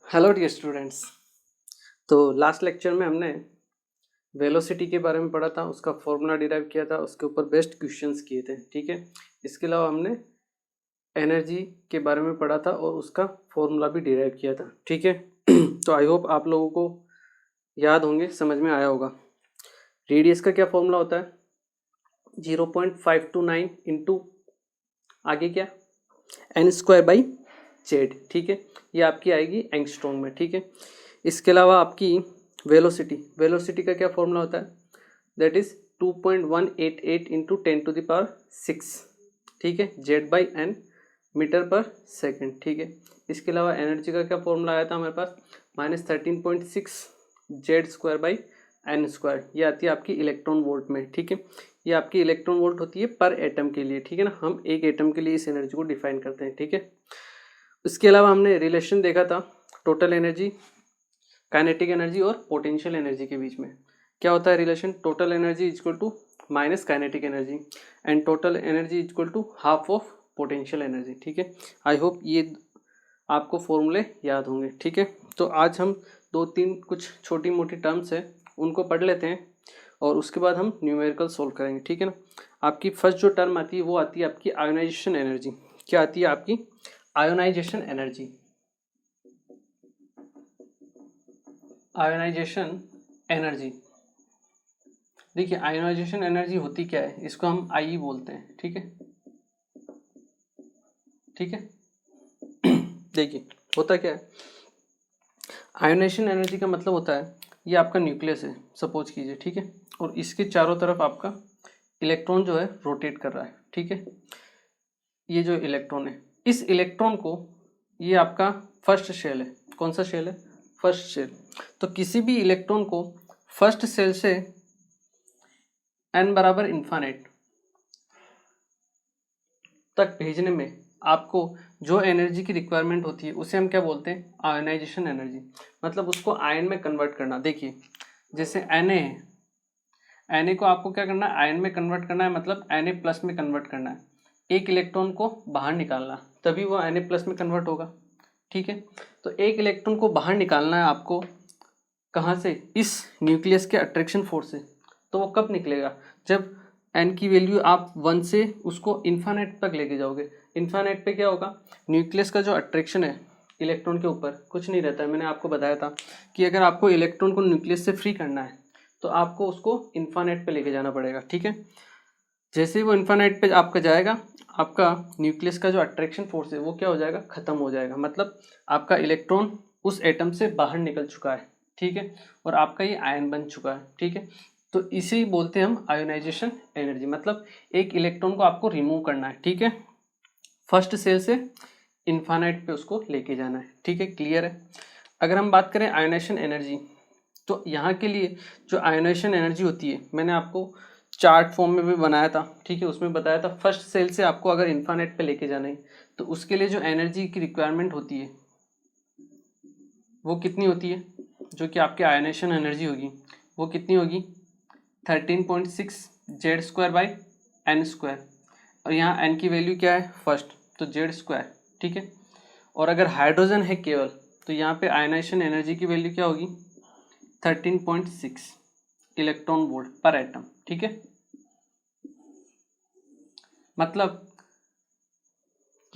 Hello dear students. तो last lecture में हमने वेलोसिटी के बारे में पढ़ा था, उसका फॉर्मूला डिराइव किया था, उसके ऊपर बेस्ट क्वेश्चंस किए थे। ठीक है, इसके अलावा हमने एनर्जी के बारे में पढ़ा था और उसका फॉर्मूला भी डिराइव किया था। ठीक है तो आई होप आप लोगों को याद होंगे, समझ में आया होगा। रेडियस का क्या फॉर्मूला होता है? 0.529 इंटू आगे क्या, n²/z। ठीक है, ये आपकी आएगी एंगस्ट्रॉम में। ठीक है, इसके अलावा आपकी वेलोसिटी का क्या फॉर्मूला होता है? That is 2.188 into 10⁶। ठीक है, z/n मीटर पर सेकेंड। ठीक है, इसके अलावा एनर्जी का क्या फॉर्मूला आया था हमारे पास? -13.6 z²/n²। ये आती है आपकी इलेक्ट्रॉन वोल्ट में। ठीक है, ये आपकी इलेक्ट्रॉन वोल्ट होती है पर एटम के लिए। ठीक है ना, हम एक एटम के लिए इस एनर्जी को डिफाइन करते हैं। ठीक है, इसके अलावा हमने रिलेशन देखा था टोटल एनर्जी, काइनेटिक एनर्जी और पोटेंशियल एनर्जी के बीच में। क्या होता है relation? Total energy equal to minus kinetic energy and total energy equal to half of potential energy. ठीक है, आई होप ये आपको फॉर्मूले याद होंगे। ठीक है, तो आज हम 2-3 कुछ छोटी मोटी टर्म्स है उनको पढ़ लेते हैं और उसके बाद हम न्यूमेरिकल सोल्व करेंगे। ठीक है ना, आपकी फर्स्ट जो टर्म आती है वो आती है आपकी आयोनाइजेशन एनर्जी। क्या आती है आपकी? Ionisation energy. आयोनाइजेशन एनर्जी, देखिए आयोनाइजेशन एनर्जी होती क्या है, इसको हम आई बोलते हैं। ठीक है, ठीक है देखिए होता क्या है, आयोनाइजेशन एनर्जी का मतलब होता है ये आपका न्यूक्लियस है सपोज कीजिए। ठीक है, और इसके चारों तरफ आपका इलेक्ट्रॉन जो है रोटेट कर रहा है। ठीक है, ये जो इलेक्ट्रॉन है, इस इलेक्ट्रॉन को, ये आपका फर्स्ट शेल है। कौन सा शेल है? First shell. तो किसी भी इलेक्ट्रॉन को फर्स्ट शेल से n बराबर इन्फानेट तक भेजने में आपको जो एनर्जी की रिक्वायरमेंट होती है उसे हम क्या बोलते हैं? Ionisation energy. मतलब उसको आयन में कन्वर्ट करना। देखिए जैसे Na है, Na को आपको क्या करना है? आयन में कन्वर्ट करना है, मतलब Na+ में कन्वर्ट करना है। एक इलेक्ट्रॉन को बाहर निकालना, तभी वो Na+ में कन्वर्ट होगा। ठीक है, तो एक इलेक्ट्रॉन को बाहर निकालना है आपको, कहाँ से? इस न्यूक्लियस के अट्रैक्शन फोर्स से। तो वो कब निकलेगा? जब n की वैल्यू आप 1 से उसको इन्फानेट तक लेके जाओगे। इन्फानेट पे क्या होगा? न्यूक्लियस का जो अट्रैक्शन है इलेक्ट्रॉन के ऊपर कुछ नहीं रहता है। मैंने आपको बताया था कि अगर आपको इलेक्ट्रॉन को न्यूक्लियस से फ्री करना है तो आपको उसको इन्फानेट पे लेके जाना पड़ेगा। ठीक है, जैसे ही वो इन्फानेट पे आपका जाएगा, आपका न्यूक्लियस का जो अट्रैक्शन फोर्स है वो क्या हो जाएगा? खत्म हो जाएगा। मतलब आपका इलेक्ट्रॉन उस एटम से बाहर निकल चुका है। ठीक है, और आपका ये आयन बन चुका है। ठीक है, तो इसे बोलते हैं हम आयोनाइजेशन एनर्जी। मतलब एक इलेक्ट्रॉन को आपको रिमूव करना है। ठीक है, फर्स्ट सेल से इन्फानाइट पे उसको लेके जाना है। ठीक है, क्लियर है? अगर हम बात करें आयोनाइजेशन एनर्जी, तो यहाँ के लिए जो आयोनाइजेशन एनर्जी होती है मैंने आपको चार्ट फॉर्म में भी बनाया था। ठीक है, उसमें बताया था फर्स्ट सेल से आपको अगर इन्फानेट पे लेके जाना है तो उसके लिए जो एनर्जी की रिक्वायरमेंट होती है वो कितनी होती है? जो कि आपकी आयोनाइजेशन एनर्जी होगी वो कितनी होगी? 13.6 z²/n²। और यहाँ n की वैल्यू क्या है? फर्स्ट, तो z²। ठीक है, और अगर हाइड्रोजन है केवल तो यहाँ पे आयोनाइजेशन एनर्जी की वैल्यू क्या होगी? 13.6 इलेक्ट्रॉन वोल्ट पर एटम। ठीक है, मतलब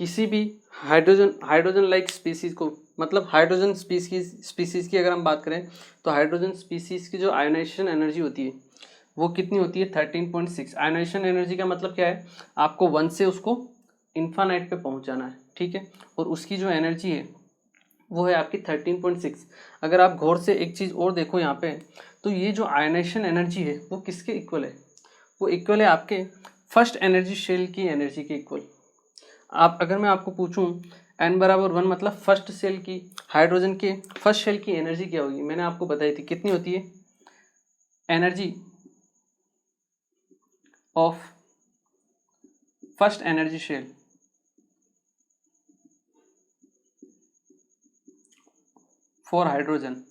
किसी भी हाइड्रोजन लाइक स्पीसीज को, मतलब हाइड्रोजन स्पीसीज की अगर हम बात करें तो हाइड्रोजन स्पीसीज की जो आयोनाइजेशन एनर्जी होती है वो कितनी होती है? 13.6। आयोनाइजेशन एनर्जी का मतलब क्या है? आपको 1 से उसको इन्फानाइट पे पहुंचाना है। ठीक है, और उसकी जो एनर्जी है वो है आपकी 13.6। अगर आप गौर से एक चीज़ और देखो यहाँ पे, तो ये जो आयोनाइजेशन एनर्जी है वो किसके इक्वल है? वो इक्वल है आपके फर्स्ट एनर्जी शेल की एनर्जी के इक्वल। आप अगर मैं आपको पूछूं n बराबर 1 मतलब फर्स्ट सेल की, हाइड्रोजन के फर्स्ट शेल की एनर्जी क्या होगी? मैंने आपको बताई थी कितनी होती है energy of first energy shell for hydrogen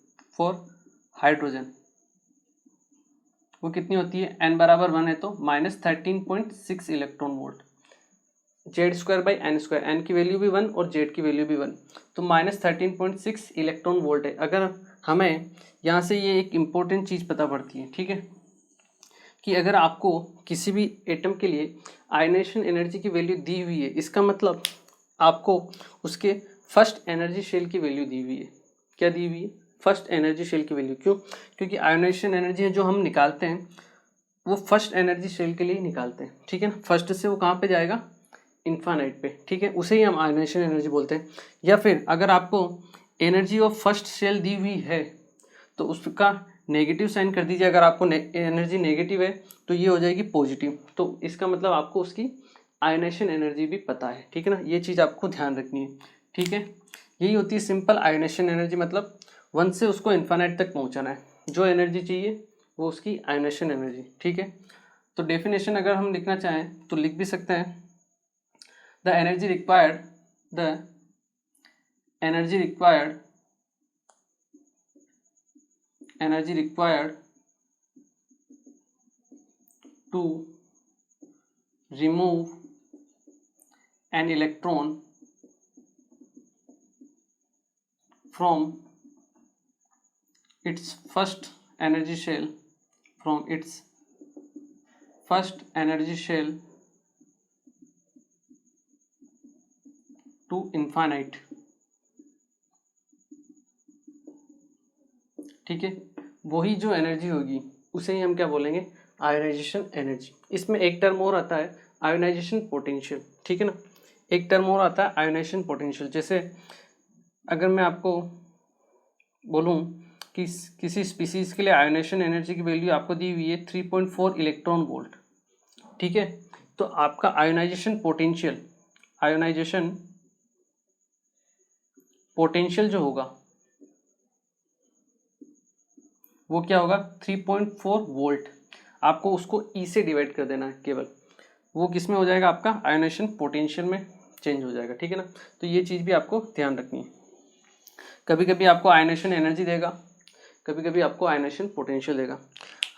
वो कितनी होती है? n बराबर 1 है तो -13.6 इलेक्ट्रॉन वोल्ट। Z²/n², n की वैल्यू भी 1 और Z की वैल्यू भी 1, तो -13.6 इलेक्ट्रॉन वोल्ट है। अगर हमें यहाँ से ये एक इम्पोर्टेंट चीज़ पता पड़ती है, ठीक है, कि अगर आपको किसी भी एटम के लिए आयनाइजेशन एनर्जी की वैल्यू दी हुई है, इसका मतलब आपको उसके फर्स्ट एनर्जी शेल की वैल्यू दी हुई है। क्या दी हुई है? फर्स्ट एनर्जी शेल की वैल्यू। क्यों? क्योंकि आयनाइजेशन एनर्जी है जो हम निकालते हैं वो फर्स्ट एनर्जी शेल के लिए ही निकालते हैं, ठीक है ना। फर्स्ट से वो कहाँ पे जाएगा? इन्फानाइट पे, ठीक है, उसे ही हम आयनाइजेशन एनर्जी बोलते हैं। या फिर अगर आपको एनर्जी ऑफ फर्स्ट शेल दी हुई है तो उसका नेगेटिव साइन कर दीजिए। अगर आपको एनर्जी नेगेटिव है तो ये हो जाएगी पॉजिटिव, तो इसका मतलब आपको उसकी आयनाइजेशन एनर्जी भी पता है, ठीक है ना। ये चीज़ आपको ध्यान रखनी है, ठीक है। यही होती है सिंपल आयनाइजेशन एनर्जी, मतलब 1 से उसको इन्फानाइट तक पहुंचाना है, जो एनर्जी चाहिए वो उसकी आयनाइजेशन एनर्जी, ठीक है। तो डेफिनेशन अगर हम लिखना चाहें तो लिख भी सकते हैं, the energy required to remove an electron from its first energy shell to infinite, ठीक है। वही जो एनर्जी होगी उसे ही हम क्या बोलेंगे? Ionisation energy. इसमें एक टर्म और आता है आयोनाइजेशन पोटेंशियल, ठीक है ना। एक टर्म और आता है आयोनाइजेशन पोटेंशियल। जैसे अगर मैं आपको बोलूं कि किसी स्पीसीज के लिए आयोनाइजेशन एनर्जी की वैल्यू आपको दी हुई है 3.4 इलेक्ट्रॉन वोल्ट, ठीक है, तो आपका आयोनाइजेशन पोटेंशियल जो होगा वो क्या होगा? 3.4 वोल्ट। आपको उसको ई से डिवाइड कर देना है केवल, वो किस में हो जाएगा? आपका आयोनाइजेशन पोटेंशियल में चेंज हो जाएगा, ठीक है ना। तो ये चीज़ भी आपको ध्यान रखनी है। कभी कभी आपको आयोनाइजेशन एनर्जी देगा, कभी कभी आपको आयोनाइजेशन पोटेंशियल देगा।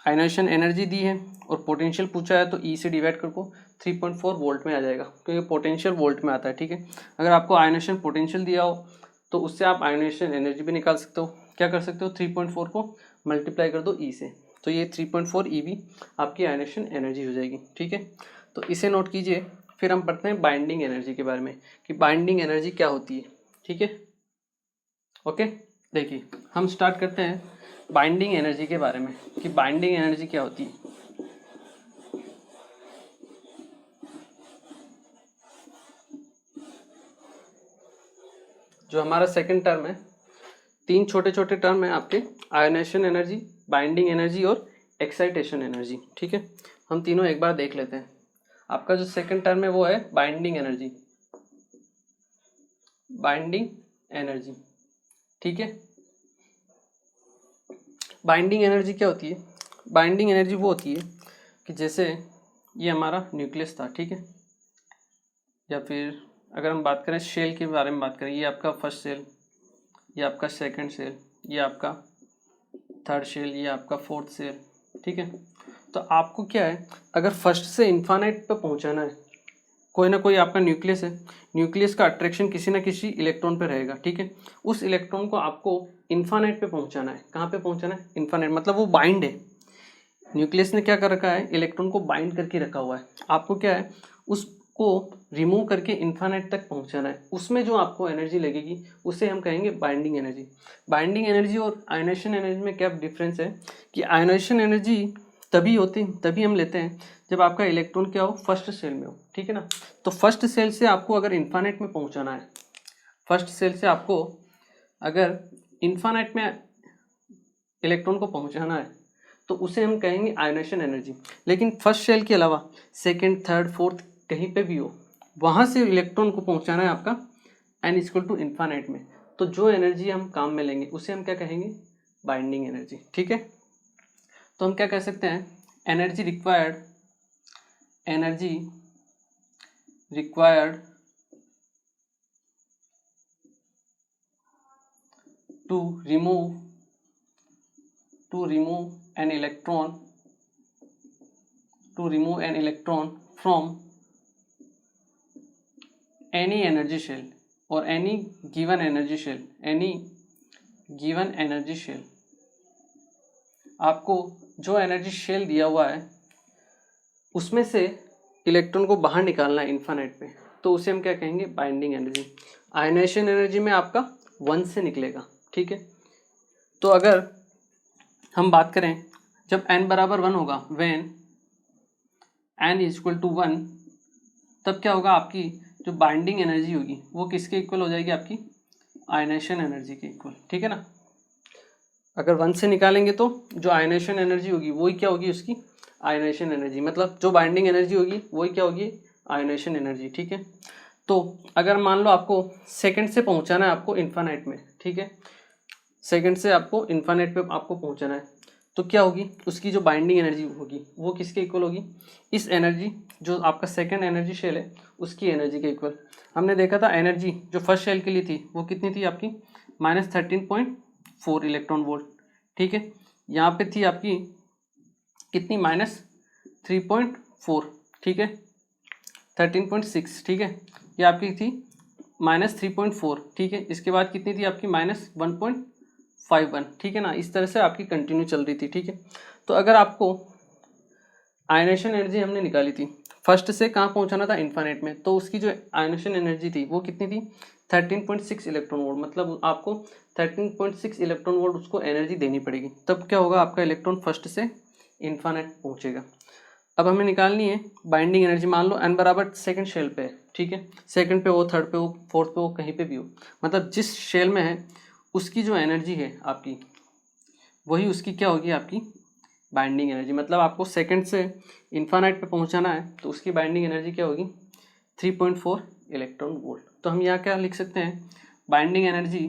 आयोनाइजेशन एनर्जी दी है और पोटेंशियल पूछा है तो ई से डिवाइड करको 3.4 वोल्ट में आ जाएगा, क्योंकि पोटेंशियल वोल्ट में आता है, ठीक है। अगर आपको आयोनाइजेशन पोटेंशियल दिया हो तो उससे आप आयोनाइजेशन एनर्जी भी निकाल सकते हो। क्या कर सकते हो? 3.4 को मल्टीप्लाई कर दो ई से, तो ये 3.4 ई भी आपकी आयोनाइजेशन एनर्जी हो जाएगी, ठीक है। तो इसे नोट कीजिए। फिर हम पढ़ते हैं बाइंडिंग एनर्जी के बारे में कि बाइंडिंग एनर्जी क्या होती है, ठीक है। ओके, देखिए हम स्टार्ट करते हैं बाइंडिंग एनर्जी के बारे में कि बाइंडिंग एनर्जी क्या होती है। जो हमारा सेकंड टर्म है, 3 छोटे छोटे टर्म है आपके, आयोनाइजेशन एनर्जी, बाइंडिंग एनर्जी और एक्साइटेशन एनर्जी, ठीक है। हम तीनों एक बार देख लेते हैं। आपका जो सेकंड टर्म है वो है बाइंडिंग एनर्जी, ठीक है। बाइंडिंग एनर्जी क्या होती है? बाइंडिंग एनर्जी वो होती है कि जैसे ये हमारा न्यूक्लियस था, ठीक है, या फिर अगर हम बात करें शेल के बारे में बात करें, ये आपका फर्स्ट सेल, ये आपका सेकंड सेल, ये आपका थर्ड सेल, ये आपका फोर्थ सेल, ठीक है। तो आपको क्या है, अगर फर्स्ट से इन्फानाइट पे पहुंचाना है, कोई ना कोई आपका न्यूक्लियस है, न्यूक्लियस का अट्रैक्शन किसी ना किसी इलेक्ट्रॉन पे रहेगा, ठीक है। उस इलेक्ट्रॉन को आपको इन्फानाइट पे पहुंचाना है। कहाँ पे पहुंचाना है? इन्फानाइट, मतलब वो बाइंड है। न्यूक्लियस ने क्या कर रखा है? इलेक्ट्रॉन को बाइंड करके रखा हुआ है। आपको क्या है, उसको रिमूव करके इन्फानाइट तक पहुंचाना है। उसमें जो आपको एनर्जी लगेगी उसे हम कहेंगे बाइंडिंग एनर्जी। बाइंडिंग एनर्जी और आयोनाइजेशन एनर्जी में क्या डिफरेंस है कि आयोनाइजेशन एनर्जी तभी हम लेते हैं जब आपका इलेक्ट्रॉन क्या हो? फर्स्ट सेल में हो, ठीक है ना। तो फर्स्ट सेल से आपको अगर इन्फानाइट में पहुंचाना है, फर्स्ट सेल से आपको अगर इन्फानाइट में इलेक्ट्रॉन को पहुंचाना है तो उसे हम कहेंगे आयोनाइजेशन एनर्जी। लेकिन फर्स्ट सेल के अलावा सेकंड, थर्ड, फोर्थ कहीं पे भी हो, वहां से इलेक्ट्रॉन को पहुंचाना है आपका n इक्वल टू इन्फानाइट में, तो जो एनर्जी हम काम में लेंगे उसे हम क्या कहेंगे? बाइंडिंग एनर्जी, ठीक है। तो हम क्या कह सकते हैं? Energy required to remove an electron from any energy shell और एनी गिवन एनर्जी शेल, आपको जो एनर्जी शेल दिया हुआ है उसमें से इलेक्ट्रॉन को बाहर निकालना है इन्फानाइट पे, तो उसे हम क्या कहेंगे, बाइंडिंग एनर्जी। आयनाइजेशन एनर्जी में आपका 1 से निकलेगा, ठीक है। तो अगर हम बात करें जब n बराबर 1 होगा, व्हेन n इक्वल टू 1, तब क्या होगा, आपकी जो बाइंडिंग एनर्जी होगी वो किसके इक्वल हो जाएगी, आपकी आयनाइजेशन एनर्जी के इक्वल, ठीक है ना। अगर 1 से निकालेंगे तो जो आयनाइजेशन एनर्जी होगी वही क्या होगी, उसकी आयनाइजेशन एनर्जी, मतलब जो बाइंडिंग एनर्जी होगी वही क्या होगी, आयनाइजेशन एनर्जी, ठीक है। तो अगर मान लो आपको सेकंड से पहुंचाना है आपको इन्फानाइट में, ठीक है, सेकंड से आपको इन्फानाइट पे आपको पहुंचाना है, तो क्या होगी, उसकी जो बाइंडिंग एनर्जी होगी वो किसके इक्वल होगी, इस एनर्जी जो आपका सेकंड एनर्जी शेल है उसकी एनर्जी के इक्वल। हमने देखा था एनर्जी जो फर्स्ट शेल के लिए थी वो कितनी थी आपकी, -13.4 इलेक्ट्रॉन वोल्ट, ठीक है। यहाँ पे थी आपकी कितनी, -3.4, ठीक है, 13.6, ठीक है, ये आपकी थी -3.4, ठीक है। इसके बाद कितनी थी आपकी, -1.51, ठीक है ना। इस तरह से आपकी कंटिन्यू चल रही थी, ठीक है। तो अगर आपको आयनाइजेशन एनर्जी हमने निकाली थी, फर्स्ट से कहाँ पहुँचाना था, इन्फानाइट में, तो उसकी जो आयनाइजेशन एनर्जी थी वो कितनी थी, 13.6 इलेक्ट्रॉन वोल्ट, मतलब आपको 13.6 इलेक्ट्रॉन वोल्ट उसको एनर्जी देनी पड़ेगी, तब क्या होगा, आपका इलेक्ट्रॉन फर्स्ट से इन्फानाइट पहुँचेगा। अब हमें निकालनी है बाइंडिंग एनर्जी। मान लो n बराबर सेकंड शेल पे है, ठीक है, सेकंड पे हो, थर्ड पे हो, फोर्थ पे हो, कहीं पे भी हो, मतलब जिस शेल में है उसकी जो एनर्जी है आपकी वही उसकी क्या होगी, आपकी बाइंडिंग एनर्जी। मतलब आपको सेकंड से इन्फानाइट पे पहुंचाना है तो उसकी बाइंडिंग एनर्जी क्या होगी, 3.4 इलेक्ट्रॉन वोल्ट। तो हम यहाँ क्या लिख सकते हैं, binding energy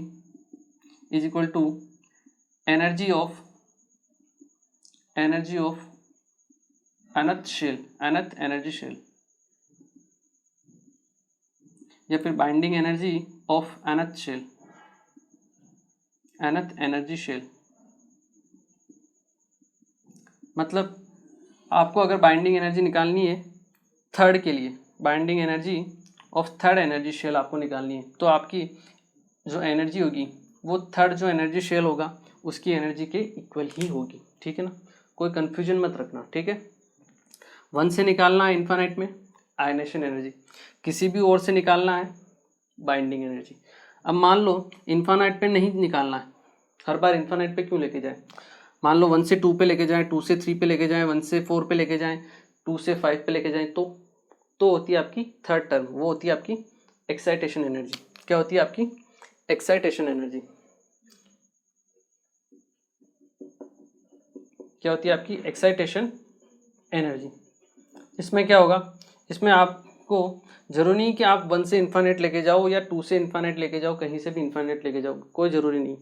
is equal to energy of nth energy shell, या फिर binding energy of nth energy shell. मतलब आपको अगर बाइंडिंग एनर्जी निकालनी है थर्ड के लिए, binding energy of third energy shell आपको निकालनी है, तो आपकी जो एनर्जी होगी वो थर्ड जो एनर्जी शेल होगा उसकी एनर्जी के इक्वल ही होगी, ठीक है ना। कोई कन्फ्यूजन मत रखना, ठीक है। 1 से निकालना है इन्फानाइट में आयनाइजेशन एनर्जी, किसी भी ओर से निकालना है बाइंडिंग एनर्जी। अब मान लो इन्फानाइट पे नहीं निकालना है, हर बार इन्फानाइट पे क्यों लेके जाए, मान लो 1 से 2 पे लेके जाएं, 2 से 3 पे लेके जाएं, 1 से 4 पे लेके जाएं, 2 से 5 पे लेके जाएं, तो होती है आपकी थर्ड टर्म, वो होती है आपकी एक्साइटेशन एनर्जी। क्या होती है आपकी एक्साइटेशन एनर्जी, क्या होती है आपकी एक्साइटेशन एनर्जी। इसमें क्या होगा, इसमें आपको जरूरी नहीं कि आप 1 से इन्फानेट लेके जाओ या 2 से इन्फानेट लेके जाओ, कहीं से भी इन्फानेट लेके जाओ, कोई ज़रूरी नहीं।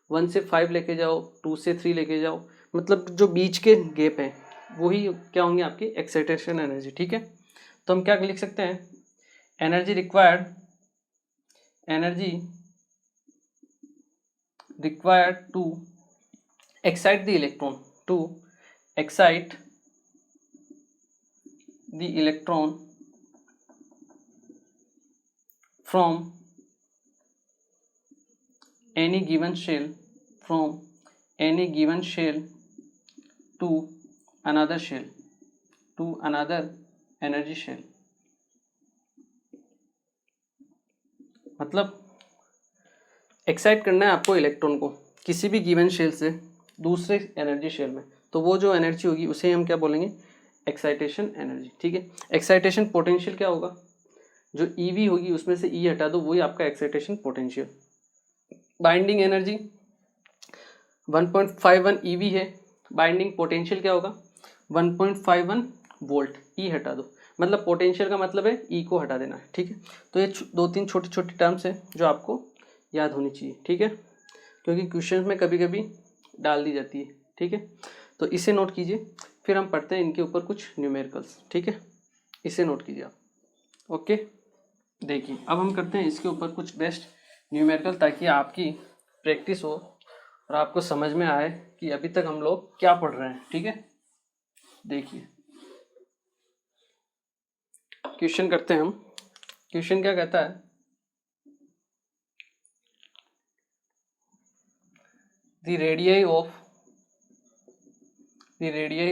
1 से 5 लेके जाओ, 2 से 3 लेके जाओ, मतलब जो बीच के गैप है वही क्या होंगे, आपकी एक्साइटेशन एनर्जी, ठीक है। तो हम क्या लिख सकते हैं, energy required to excite the electron from any given shell to another energy shell। मतलब एक्साइट करना है आपको इलेक्ट्रॉन को किसी भी गिवन शेल से दूसरे एनर्जी शेल में, तो वो जो एनर्जी होगी उसे हम क्या बोलेंगे, एक्साइटेशन एनर्जी, ठीक है। एक्साइटेशन पोटेंशियल क्या होगा, जो ईवी होगी उसमें से ई हटा दो, वही आपका excitation potential. Binding energy 1.51 EV है, बाइंडिंग पोटेंशियल क्या होगा 1.51 वोल्ट, ई हटा दो, मतलब पोटेंशियल का मतलब है ई को हटा देना है, ठीक है। तो ये 2-3 छोटी छोटी टर्म्स है जो आपको याद होनी चाहिए, ठीक है, क्योंकि क्वेश्चन में कभी कभी डाल दी जाती है, ठीक है। तो इसे नोट कीजिए, फिर हम पढ़ते हैं इनके ऊपर कुछ न्यूमेरिकल्स, ठीक है, इसे नोट कीजिए आप, ओके। देखिए अब हम करते हैं इसके ऊपर कुछ बेस्ट न्यूमेरिकल, ताकि आपकी प्रैक्टिस हो और आपको समझ में आए कि अभी तक हम लोग क्या पढ़ रहे हैं, ठीक है। देखिए क्वेश्चन करते हैं हम, क्वेश्चन क्या कहता है, the radii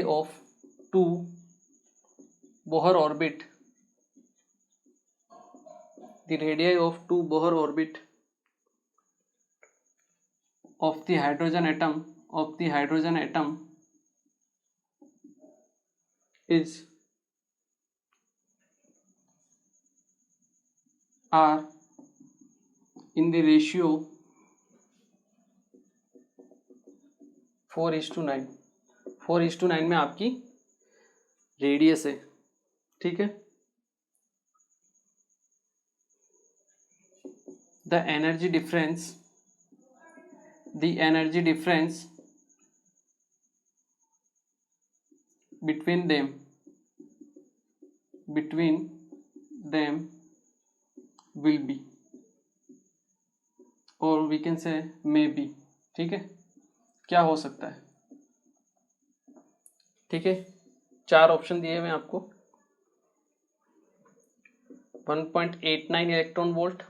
of two Bohr orbit, the radii of two Bohr orbit of the hydrogen atom is are in the ratio 4:9। 4:9 में आपकी रेडियस है, ठीक है। the energy difference between them will be, or we can say may be, ठीक है, क्या हो सकता है, ठीक है। 4 ऑप्शन दिए हुए हैं आपको। 1.89 इलेक्ट्रॉन वोल्ट,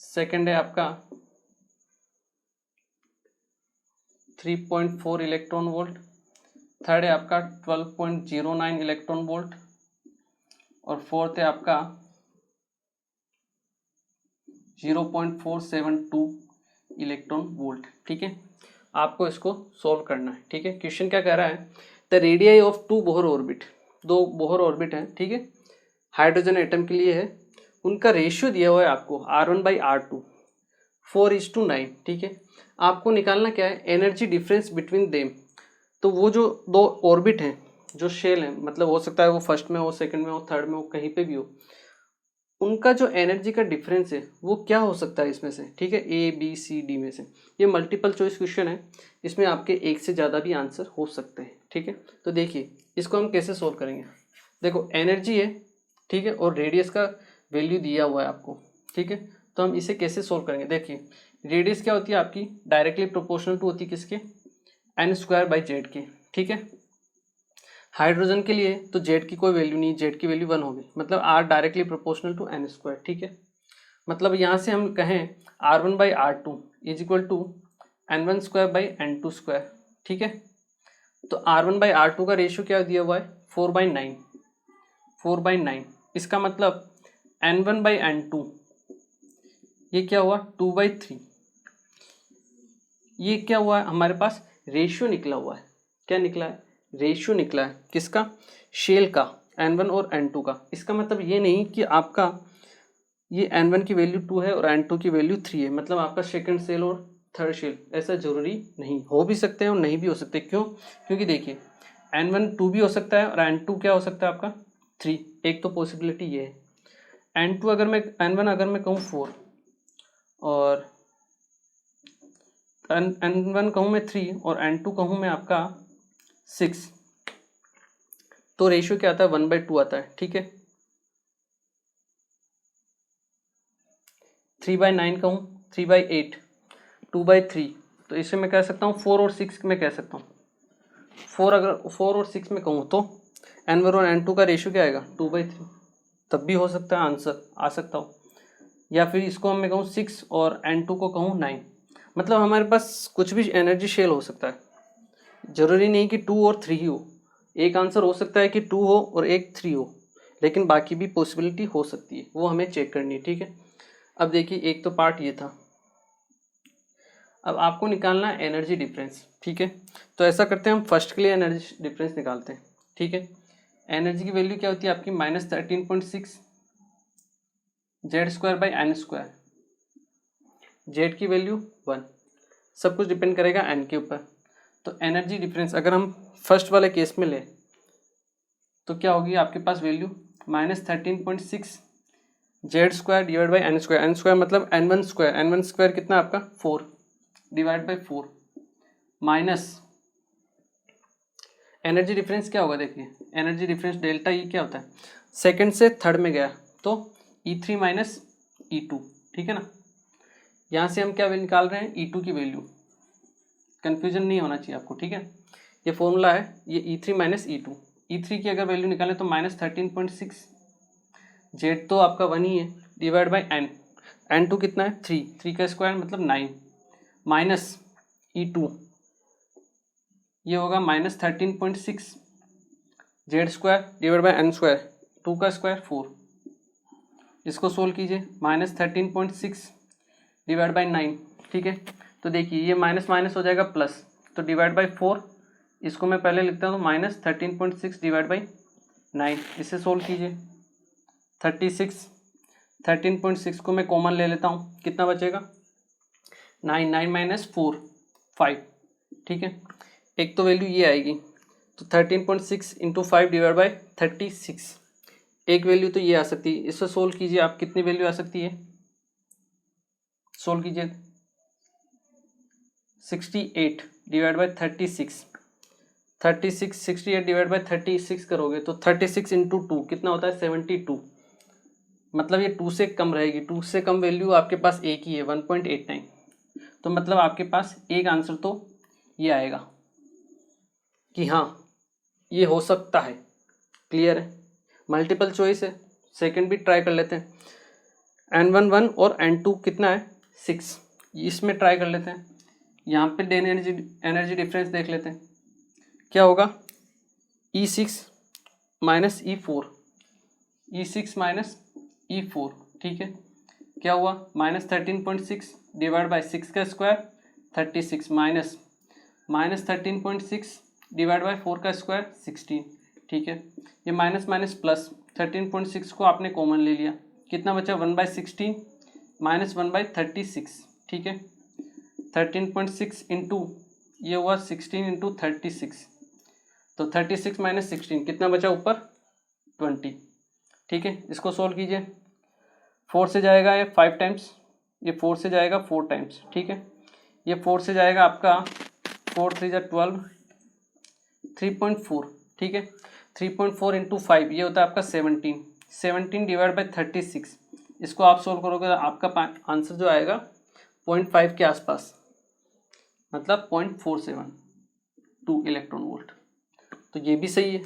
सेकंड है आपका 3.4 इलेक्ट्रॉन वोल्ट, थर्ड है आपका 12.09 इलेक्ट्रॉन वोल्ट, और फोर्थ है आपका 0.472 इलेक्ट्रॉन वोल्ट, ठीक है। आपको इसको सॉल्व करना है, ठीक है। क्वेश्चन क्या कह रहा है, the radii of two Bohr orbit, 2 Bohr orbit है, ठीक है, हाइड्रोजन एटम के लिए है, उनका रेशियो दिया हुआ है आपको R1/R2 4:9, ठीक है। आपको निकालना क्या है, एनर्जी डिफरेंस बिटवीन देम। तो वो जो 2 ऑर्बिट हैं, जो शेल हैं, मतलब हो सकता है वो फर्स्ट में हो, सेकंड में हो, थर्ड में हो, कहीं पे भी हो, उनका जो एनर्जी का डिफरेंस है वो क्या हो सकता है इसमें से, ठीक है, A B C D में से। ये मल्टीपल चॉइस क्वेश्चन है, इसमें आपके एक से ज़्यादा भी आंसर हो सकते हैं, ठीक है। तो देखिए इसको हम कैसे सोल्व करेंगे। देखो एनर्जी है, ठीक है, और रेडियस का वैल्यू दिया हुआ है आपको, ठीक है। तो हम इसे कैसे सोल्व करेंगे, देखिए रेडियस क्या होती है आपकी, डायरेक्टली प्रोपोर्शनल टू होती है किसके, n² के, ठीक है। हाइड्रोजन के लिए तो जेड की कोई वैल्यू नहीं, जेड की वैल्यू 1 होगी, मतलब R directly proportional to n², ठीक है। मतलब यहाँ से हम कहें R1/R2 is equal to n1²/n2², ठीक है। तो R1/R2 का रेशियो क्या दिया हुआ है, 4/9। इसका मतलब n1/n2 ये क्या हुआ, 2/3। ये क्या हुआ है, हमारे पास रेशियो निकला हुआ है, क्या निकला है, रेशियो निकला है, किसका, शेल का, n1 और n2 का। इसका मतलब ये नहीं कि आपका ये n1 की वैल्यू 2 है और n2 की वैल्यू 3 है, मतलब आपका सेकंड शेल और थर्ड शेल, ऐसा जरूरी नहीं, हो भी सकते हैं और नहीं भी हो सकते। क्यों, क्योंकि देखिए n1 2 भी हो सकता है और n2 क्या हो सकता है आपका 3, एक तो पॉसिबिलिटी ये है। n1 अगर मैं कहूँ 4 और n1 कहूँ मैं 3 और n2 कहूँ मैं आपका 6, तो रेशियो क्या आता है, 1/2 आता है, ठीक है। 3/9 कहूँ, 3/8, 2/3, तो इसे मैं कह सकता हूँ 4 और 6 में कह सकता हूँ। 4 और 6 में कहूँ तो n1 और n2 का रेशियो क्या आएगा, 2/3, तब भी हो सकता है आंसर आ सकता हो। या फिर इसको मैं कहूँ 6 और n2 को कहूँ 9, मतलब हमारे पास कुछ भी एनर्जी शेल हो सकता है, जरूरी नहीं कि 2 और 3 ही हो। एक आंसर हो सकता है कि 2 हो और एक 3 हो, लेकिन बाकी भी पॉसिबिलिटी हो सकती है, वो हमें चेक करनी है, ठीक है। अब देखिए एक तो पार्ट ये था, अब आपको निकालना है एनर्जी डिफरेंस, ठीक है। तो ऐसा करते हैं हम फर्स्ट के लिए एनर्जी डिफरेंस निकालते हैं, ठीक है। एनर्जी की वैल्यू क्या होती है आपकी -13.6 Z²/n², जेड की वैल्यू 1, सब कुछ डिपेंड करेगा n के ऊपर। तो एनर्जी डिफरेंस अगर हम फर्स्ट वाले केस में ले तो क्या होगी आपके पास वैल्यू -13.6 Z² n² मतलब n1² कितना आपका 4 / 4 माइनस एनर्जी डिफरेंस क्या होगा, देखिए एनर्जी डिफरेंस डेल्टा ई क्या होता है, सेकंड से थर्ड में गया तो E3 - E2, ठीक है ना। यहाँ से हम क्या निकाल रहे हैं, E2 की वैल्यू, कंफ्यूजन नहीं होना चाहिए आपको, ठीक है। ये फॉर्मूला है, ये E3 - E2, E3 की अगर वैल्यू निकालें तो -13.6 जेड तो आपका 1 ही है, डिवाइड बाई एन, n2 कितना है 3, 3 का स्क्वायर मतलब 9, माइनस E2 ये होगा minus 13.6, Z square divide by N square, 2 का स्क्वायर 4, इसको सोल्व कीजिए, माइनस 13.6 डिवाइड बाई 9, ठीक है। तो देखिए ये माइनस माइनस हो जाएगा प्लस, तो डिवाइड बाई 4, इसको मैं पहले लिखता हूँ माइनस 13.6 डिवाइड बाई 9, इसे सोल्व कीजिए, 36, 13.6 को मैं कॉमन ले लेता हूँ, कितना बचेगा 9, 9 माइनस 4 5, ठीक है। एक तो वैल्यू ये आएगी, तो 13.6 इंटू 5 डिवाइड बाई 36, एक वैल्यू तो ये आ सकती है, इससे सोल्व कीजिए आप, कितनी वैल्यू आ सकती है, सोल्व कीजिए 68 डिवाइड बाई 36, 68 डिवाइड बाई 36 करोगे तो 36 इंटू 2 कितना होता है 72, मतलब ये 2 से कम रहेगी, 2 से कम वैल्यू आपके पास एक ही है 1.89, तो मतलब आपके पास एक आंसर तो ये आएगा कि हाँ ये हो सकता है, क्लियर है। मल्टीपल चॉइस है, सेकंड भी ट्राई कर लेते हैं, N1 1 और N2 कितना है 6, इसमें ट्राई कर लेते हैं, यहाँ पे एनर्जी डिफरेंस देख लेते हैं, क्या होगा E6 minus E4, E6 minus E4, ठीक है, क्या हुआ माइनस 13.6 डिवाइड बाई 6 का square 36, minus minus 13.6 divide by 4 का स्क्वायर 16, ठीक है। ये माइनस माइनस प्लस 13.6 को आपने कॉमन ले लिया, कितना बचा 1/16 माइनस 1/36, ठीक है। 13.6 इंटू ये हुआ 16 इंटू 36, तो 36 माइनस 16 कितना बचा ऊपर 20, ठीक है। इसको सोल्व कीजिए, 4 से जाएगा ये 5 टाइम्स, ये 4 से जाएगा 4 टाइम्स, ठीक है। ये 4 से जाएगा आपका 4 3 12, 3.4, ठीक है। 3.4 इंटू 5 ये होता है आपका 17, 17 डिवाइड बाई 36, इसको आप सोल्व करोगे तो आपका आंसर जो आएगा 0.5 के आसपास, मतलब 0.472 इलेक्ट्रॉन वोल्ट, तो ये भी सही है,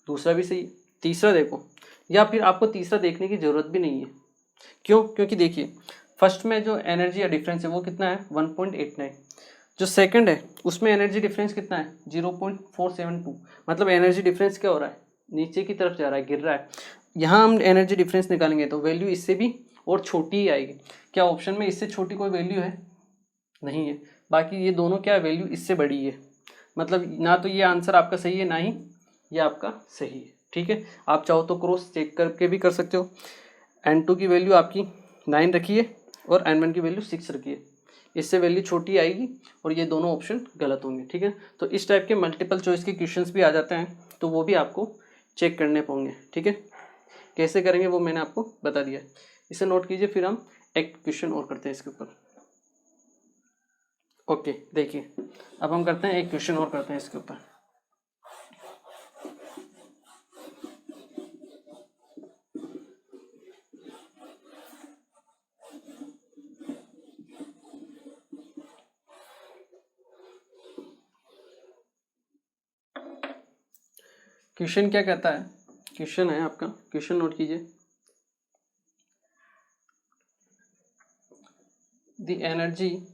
दूसरा भी सही है। तीसरा देखो, या फिर आपको तीसरा देखने की ज़रूरत भी नहीं है, क्यों, क्योंकि देखिए फर्स्ट में जो एनर्जी या डिफरेंस है वो कितना है 1.89, जो सेकंड है उसमें एनर्जी डिफरेंस कितना है 0.472, मतलब एनर्जी डिफरेंस क्या हो रहा है नीचे की तरफ जा रहा है, गिर रहा है। यहाँ हम एनर्जी डिफरेंस निकालेंगे तो वैल्यू इससे भी और छोटी ही आएगी, क्या ऑप्शन में इससे छोटी कोई वैल्यू है, नहीं है, बाकी ये दोनों क्या वैल्यू इससे बड़ी है, मतलब ना तो ये आंसर आपका सही है ना ही ये आपका सही है, ठीक है। आप चाहो तो क्रॉस चेक करके भी कर सकते हो, N2 की वैल्यू आपकी 9 रखिए और N1 की वैल्यू 6 रखिए, इससे वैल्यू छोटी आएगी और ये दोनों ऑप्शन गलत होंगे, ठीक है। तो इस टाइप के मल्टीपल चॉइस के क्वेश्चंस भी आ जाते हैं, तो वो भी आपको चेक करने होंगे, ठीक है। कैसे करेंगे वो मैंने आपको बता दिया, इसे नोट कीजिए, फिर हम एक क्वेश्चन और करते हैं इसके ऊपर। ओके देखिए, अब हम करते हैं एक क्वेश्चन और करते हैं इसके ऊपर। क्वेश्चन क्या कहता है, क्वेश्चन है आपका, क्वेश्चन नोट कीजिए, the energy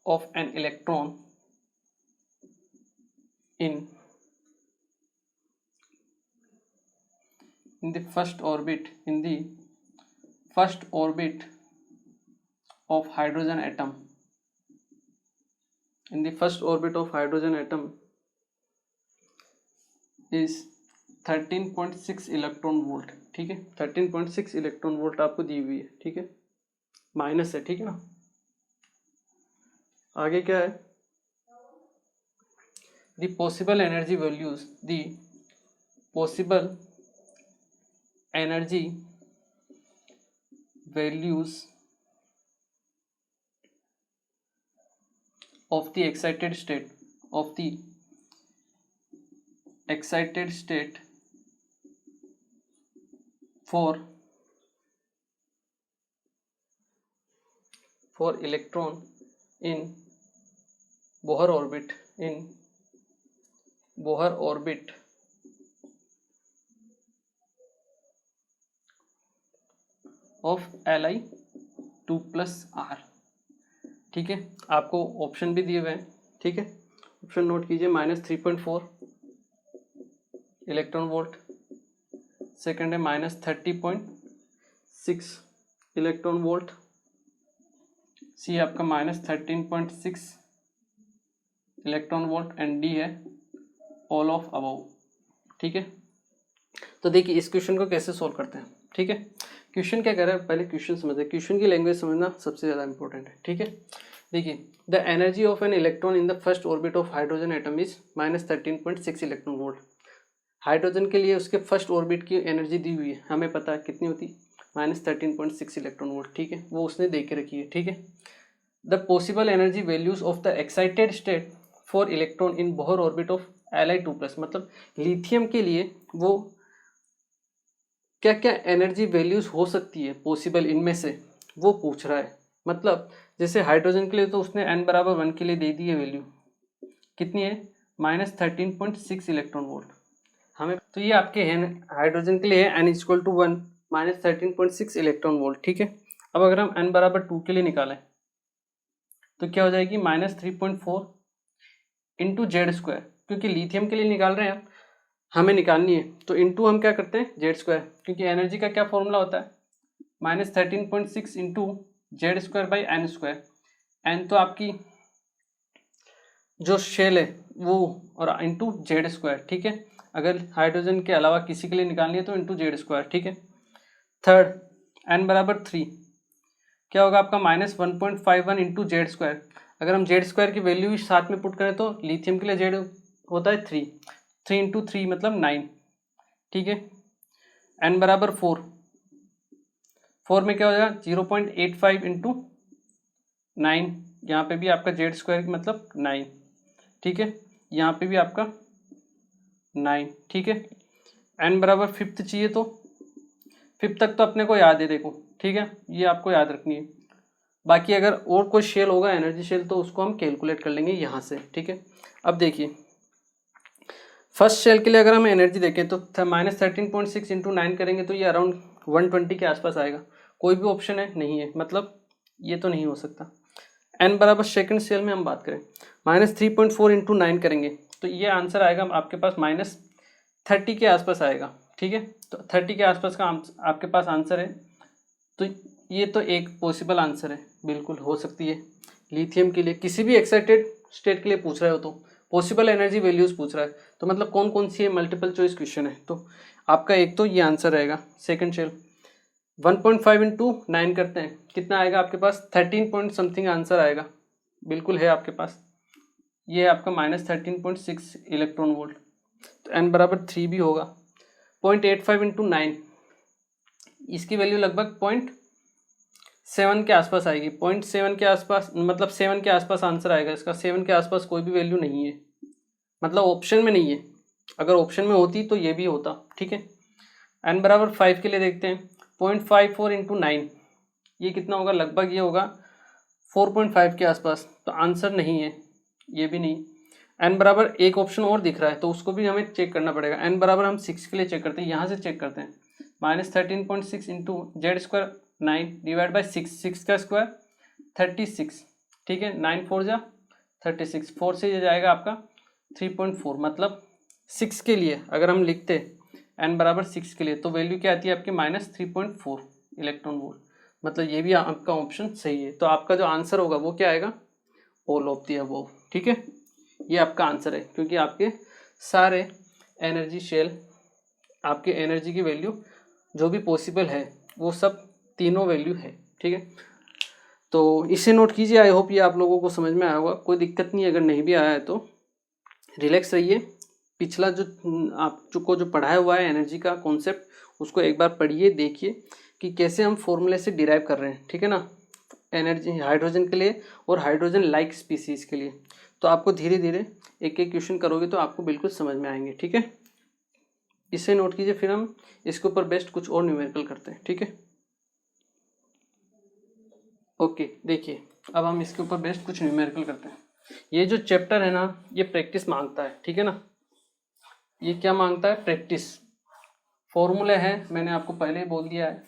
of an electron in the first orbit of hydrogen atom, in the first orbit of hydrogen atom is 13.6 electron volt, ठीक है। 13.6 इलेक्ट्रॉन वोल्ट आपको दी हुई है, ठीक है, माइनस है, ठीक है ना। आगे क्या है, the possible energy values of the excited state for electron in Bohr orbit of Li2+R। ठीक है, आपको ऑप्शन भी दिए हुए हैं। ठीक है, ऑप्शन नोट कीजिए, -3.4 इलेक्ट्रॉन वोल्ट, सेकंड है -30.6 इलेक्ट्रॉन वोल्ट, सी आपका -13.6 इलेक्ट्रॉन वोल्ट एंड डी है ऑल ऑफ अबव। ठीक है, तो देखिए इस क्वेश्चन को कैसे सोल्व करते हैं। ठीक है, क्वेश्चन क्या कह रहा है, पहले क्वेश्चन समझते हैं। क्वेश्चन की लैंग्वेज समझना सबसे ज़्यादा इंपॉर्टेंट है। ठीक है, देखिए the energy of an electron in the first orbit of hydrogen atom is -13.6 electron volt. Hydrogen के लिए उसके फर्स्ट ऑर्बिट की एनर्जी दी हुई है, हमें पता है कितनी होती है, -13.6 इलेक्ट्रॉन वोल्ट। ठीक है, वो उसने दे के रखी है। ठीक है, the possible energy values of the excited state for electron in Bohr orbit of Li2+, मतलब लिथियम के लिए वो क्या क्या एनर्जी वैल्यूज हो सकती है पॉसिबल, इनमें से वो पूछ रहा है। मतलब जैसे हाइड्रोजन के लिए तो उसने n = 1 के लिए दे दी है वैल्यू, कितनी है, -13.6 इलेक्ट्रॉन वोल्ट। हमें तो ये आपके हाइड्रोजन के लिए है n = 1 -13.6 इलेक्ट्रॉन वोल्ट। ठीक है, अब अगर हम n = 2 के लिए निकालें तो क्या हो जाएगी, -3.4 इंटू Z², क्योंकि लिथियम के लिए निकाल रहे हैं हमें निकालनी है, तो इंटू हम क्या करते हैं Z², क्योंकि एनर्जी का क्या फॉर्मूला होता है, -13.6 इंटू Z²/n²। n तो आपकी जो शेल है वो, और इंटू Z²। ठीक है, अगर हाइड्रोजन के अलावा किसी के लिए निकालनी है तो इंटू Z²। ठीक है, थर्ड n = 3, क्या होगा आपका, -1.51 इंटू Z²। अगर हम Z² की वैल्यू साथ में पुट करें तो लिथियम के लिए Z होता है 3 इंटू 3 मतलब 9। ठीक है, n = 4 में क्या हो जाएगा, 0.85 इंटू 9, यहाँ पे भी आपका Z² मतलब 9। ठीक है, यहाँ पे भी आपका 9। ठीक है, n = 5 चाहिए, तो 5 तक तो अपने को याद है, देखो। ठीक है, ये आपको याद रखनी है। बाकी अगर और कोई शेल होगा एनर्जी शेल तो उसको हम कैलकुलेट कर लेंगे यहाँ से। ठीक है, अब देखिए फर्स्ट शेल के लिए अगर हम एनर्जी देखें तो -13.6 इंटू 9 करेंगे तो ये अराउंड 120 के आसपास आएगा। कोई भी ऑप्शन है नहीं है, मतलब ये तो नहीं हो सकता। n = सेकंड शेल में हम बात करें, -3.4 इंटू 9 करेंगे तो ये आंसर आएगा आपके पास -30 के आसपास आएगा। ठीक है, तो 30 के आसपास का आपके पास आंसर है, तो ये तो एक पॉसिबल आंसर है, बिल्कुल हो सकती है। लिथियम के लिए किसी भी एक्साइटेड स्टेट के लिए पूछ रहे हो तो पॉसिबल एनर्जी वैल्यूज पूछ रहा है, तो मतलब कौन कौन सी है, मल्टीपल चॉइस क्वेश्चन है, तो आपका एक तो ये आंसर रहेगा सेकंड शेल। 1.5 इंटू 9 करते हैं, कितना आएगा आपके पास, 13 पॉइंट समथिंग आंसर आएगा, बिल्कुल है आपके पास। ये आपका -13.6 इलेक्ट्रॉन वोल्ट, तो n = 3 भी होगा। 0.85 इंटू 9, इसकी वैल्यू लगभग 0.7 के आसपास आएगी, 0.7 के आसपास, मतलब 7 के आसपास आंसर आएगा इसका। 7 के आसपास कोई भी वैल्यू नहीं है, मतलब ऑप्शन में नहीं है। अगर ऑप्शन में होती तो ये भी होता। ठीक है, n = 5 के लिए देखते हैं, 0.54 इंटू 9, ये कितना होगा, लगभग ये होगा 4.5 के आसपास, तो आंसर नहीं है, ये भी नहीं। n = एक ऑप्शन और दिख रहा है तो उसको भी हमें चेक करना पड़ेगा। n = हम 6 के लिए चेक करते हैं, यहाँ से चेक करते हैं, -13.6 इंटू Z² 9 / 6 का स्क्वायर 36। ठीक है, 9 4 जा 36, 4 से ये जाएगा आपका 3.4, मतलब 6 के लिए अगर हम लिखते n = 6 के लिए तो वैल्यू क्या आती है आपकी, -3.4 इलेक्ट्रॉन वोल्ट, मतलब ये भी आपका ऑप्शन सही है। तो आपका जो आंसर होगा वो क्या आएगा, ऑल ऑफ द अबव। ठीक है, ये आपका आंसर है, क्योंकि आपके सारे एनर्जी शेल, आपके एनर्जी की वैल्यू जो भी पॉसिबल है वो सब तीनों वैल्यू है। ठीक है, तो इसे नोट कीजिए। आई होप ये आप लोगों को समझ में आया होगा, कोई दिक्कत नहीं है, अगर नहीं भी आया है तो रिलैक्स रहिए। पिछला आपको जो पढ़ाया हुआ है एनर्जी का कॉन्सेप्ट, उसको एक बार पढ़िए, देखिए कि कैसे हम फॉर्मूले से डिराइव कर रहे हैं। ठीक है ना, एनर्जी हाइड्रोजन के लिए और हाइड्रोजन लाइक स्पीसीज के लिए, तो आपको धीरे धीरे एक एक क्वेश्चन करोगे तो आपको बिल्कुल समझ में आएंगे। ठीक है, इसे नोट कीजिए, फिर हम इसके ऊपर बेस्ट कुछ और न्यूमेरिकल करते हैं। ठीक है, ओके, देखिए अब हम इसके ऊपर बेस्ट कुछ न्यूमेरिकल करते हैं। ये जो चैप्टर है ना, ये प्रैक्टिस मांगता है। ठीक है ना, ये क्या मांगता है, प्रैक्टिस। फॉर्मूले हैं, मैंने आपको पहले ही बोल दिया है,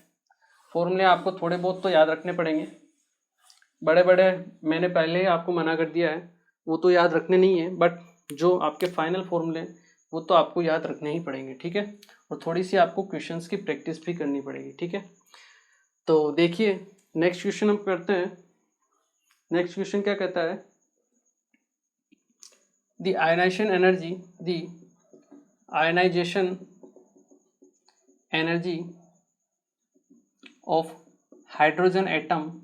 फॉर्मूले आपको थोड़े बहुत तो याद रखने पड़ेंगे, बड़े बड़े मैंने पहले ही आपको मना कर दिया है, वो तो याद रखने नहीं है, बट जो आपके फाइनल फॉर्मूले वो तो आपको याद रखने ही पड़ेंगे, ठीक है। और थोड़ी सी आपको क्वेश्चंस की प्रैक्टिस भी करनी पड़ेगी, ठीक है। तो देखिए नेक्स्ट क्वेश्चन हम करते हैं। नेक्स्ट क्वेश्चन क्या कहता है, the ionization energy of hydrogen atom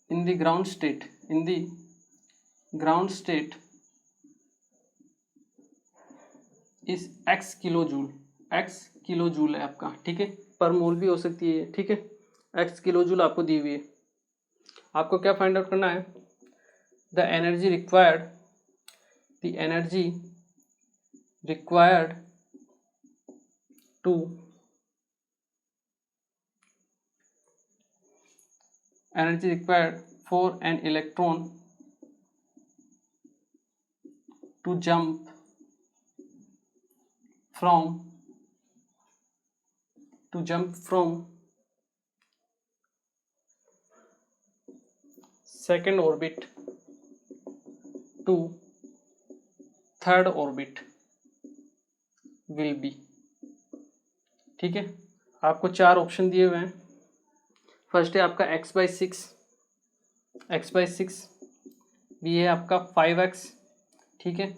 in the ground state is x kilojoule है आपका, ठीक है। पर मोल भी हो सकती है, ठीक है। x किलोजूल आपको दी हुई है। आपको क्या फाइंड आउट करना है, the energy required to energy required for an electron to jump from second orbit to third orbit will be, ठीक है। आपको 4 ऑप्शन दिए हुए हैं। फर्स्ट है आपका x/6, बी है आपका 5x, ठीक है।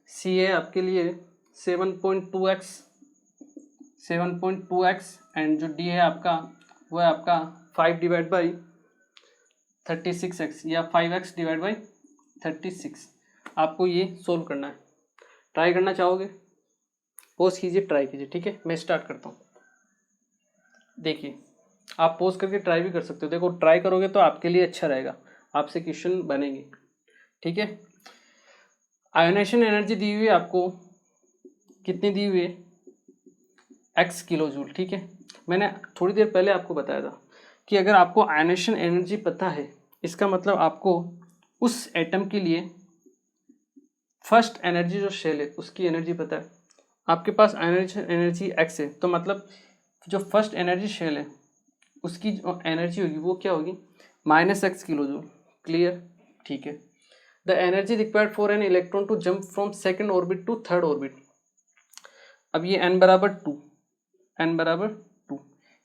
सी है आपके लिए 7.2x एंड जो डी है आपका वो है आपका 5/36x या 5x/36। आपको ये सोल्व करना है। ट्राई करना चाहोगे, पोज कीजिए, ट्राई कीजिए, ठीक है। मैं स्टार्ट करता हूँ। देखिए आप पोज करके ट्राई भी कर सकते हो। देखो ट्राई करोगे तो आपके लिए अच्छा रहेगा, आपसे क्वेश्चन बनेंगे, ठीक है। आयोनाइजेशन एनर्जी दी हुई है आपको, कितनी दी हुई है, x किलोजूल, ठीक है। मैंने थोड़ी देर पहले आपको बताया था कि अगर आपको आयोनाइजेशन एनर्जी पता है, इसका मतलब आपको उस एटम के लिए फर्स्ट एनर्जी जो शेल है उसकी एनर्जी पता है। आपके पास आयोनाइजेशन एनर्जी x है, तो मतलब जो फर्स्ट एनर्जी शेल है उसकी जो एनर्जी होगी वो क्या होगी, -x किलोजूल। क्लियर, ठीक है। The energy required for an electron to jump from second orbit to third orbit. अब ये n बराबर 2,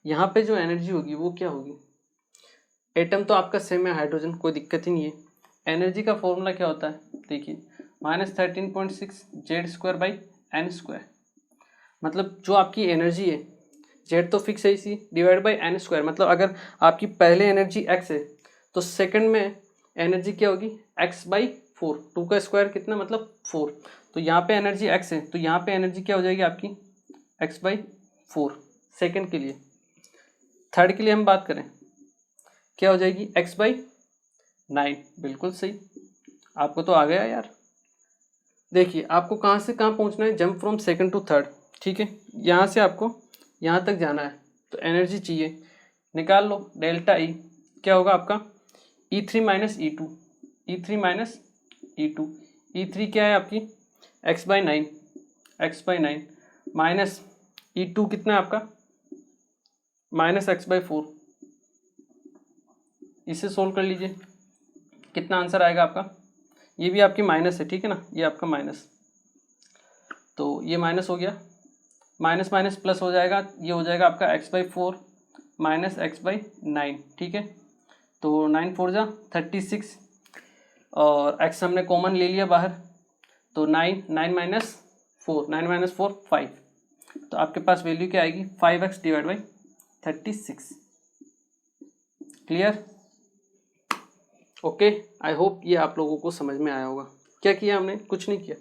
यहाँ पे जो एनर्जी होगी वो क्या होगी, एटम तो आपका सेम है हाइड्रोजन, कोई दिक्कत ही नहीं है। एनर्जी का फॉर्मूला क्या होता है, देखिए -13.6 Z²/n²। मतलब जो आपकी एनर्जी है, जेड तो फिक्स है इसी, डिवाइड बाई n²। मतलब अगर आपकी पहले एनर्जी x है तो सेकंड में एनर्जी क्या होगी, x/4। 2 का स्क्वायर कितना, मतलब 4। तो यहाँ पे एनर्जी x है तो यहाँ पे एनर्जी क्या हो जाएगी आपकी, x/4 सेकंड के लिए। थर्ड के लिए हम बात करें क्या हो जाएगी, x/9। बिल्कुल सही, आपको तो आ गया यार। देखिए आपको कहाँ से कहाँ पहुँचना है, jump from second to third, ठीक है। यहाँ से आपको यहाँ तक जाना है तो एनर्जी चाहिए, निकाल लो डेल्टा ई। क्या होगा आपका, E3 - E2, E3 क्या है आपकी, x/9 माइनस E2 कितना है आपका, -x/4। इसे सोल्व कर लीजिए, कितना आंसर आएगा आपका, ये भी आपकी माइनस है, ठीक है ना, ये आपका माइनस, तो ये माइनस हो गया, माइनस माइनस प्लस हो जाएगा, ये हो जाएगा आपका x/4 - x/9, ठीक है। तो 9 4 जा 36 और x हमने कॉमन ले लिया बाहर, तो 9 - 4 5। तो आपके पास वैल्यू क्या आएगी, 5x/36। Clear, okay. I hope ये आप लोगों को समझ में आया होगा। क्या किया हमने, कुछ नहीं किया।